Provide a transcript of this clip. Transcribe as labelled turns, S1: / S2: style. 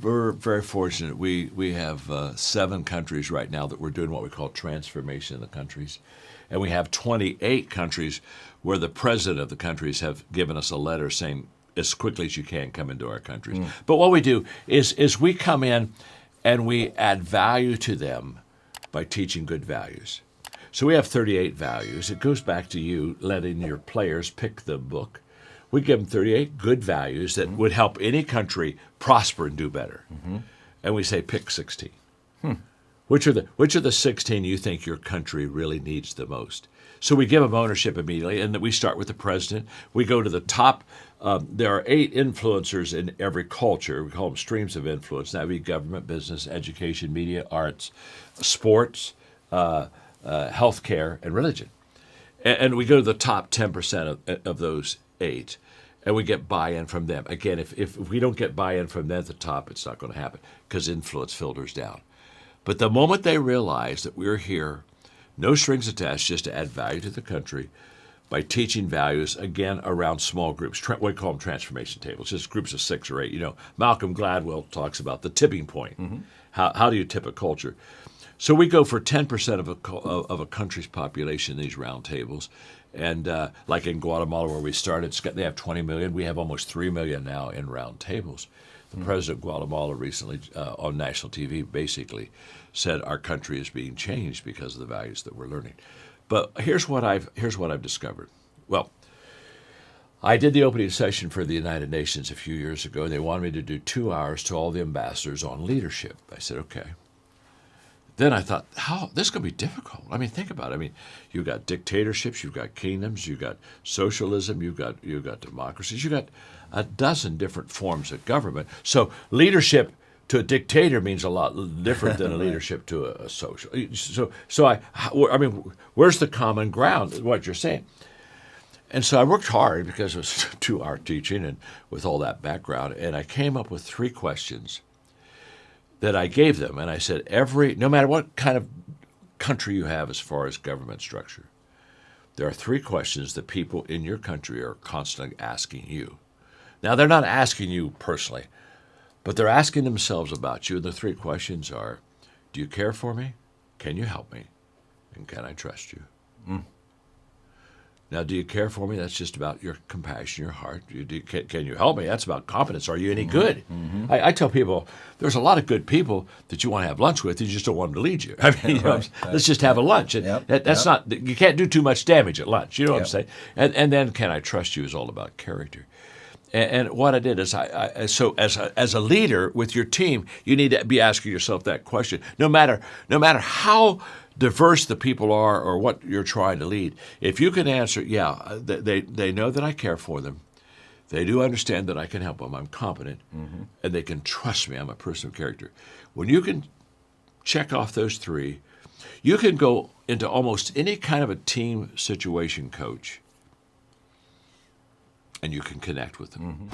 S1: we're very fortunate. We have 7 countries right now that we're doing what we call transformation in the countries. And we have 28 countries where the president of the countries have given us a letter saying, as quickly as you can, come into our countries. But what we do is we come in and we add value to them by teaching good values. So we have 38 values. It goes back to you letting your players pick the book. We give them 38 good values that would help any country prosper and do better. And we say, pick 16. Which are the 16 you think your country really needs the most? So we give them ownership immediately, and we start with the president. We go to the top. There are 8 influencers in every culture. We call them streams of influence. That would be government, business, education, media, arts, sports, healthcare, and religion. And we go to the top 10% of those 8, and we get buy-in from them. Again, if we don't get buy-in from them at the top, it's not going to happen because influence filters down. But the moment they realize that we're here, no strings attached, just to add value to the country by teaching values, again, around small groups. We call them transformation tables, just groups of 6 or 8. You know, Malcolm Gladwell talks about the tipping point. How do you tip a culture? So we go for 10% of a country's population in these round tables. And like in Guatemala where we started, they have 20 million. We have almost 3 million now in round tables. The president of Guatemala recently on national TV basically said our country is being changed because of the values that we're learning. But here's what I've discovered. Well, I did the opening session for the United Nations a few years ago, and they wanted me to do 2 hours to all the ambassadors on leadership. I said, okay. Then I thought, this could be difficult. I mean, think about it. I mean, you've got dictatorships, you've got kingdoms, you've got socialism, you've got democracies, you've got a dozen different forms of government. So leadership to a dictator means a lot different than a leadership to a social. So I mean, where's the common ground? What you're saying? And so I worked hard because it was 2-hour teaching and with all that background, and I came up with 3 questions that I gave them, and I said, no matter what kind of country you have as far as government structure, there are 3 questions that people in your country are constantly asking you. Now, they're not asking you personally, but they're asking themselves about you, and the 3 questions are, do you care for me? Can you help me? And can I trust you? Now, do you care for me? That's just about your compassion, your heart. Can you help me? That's about competence. Are you any good? I tell people, there's a lot of good people that you want to have lunch with. You just don't want them to lead you. I mean, let's just have a lunch. That's not. You can't do too much damage at lunch. You know what I'm saying? And then, can I trust you? Is all about character. And what I did is, so as a leader with your team, you need to be asking yourself that question. No matter how diverse the people are or what you're trying to lead, if you can answer, they know that I care for them. They do understand that I can help them. I'm competent, and they can trust me. I'm a person of character. When you can check off those 3, you can go into almost any kind of a team situation, coach, and you can connect with them.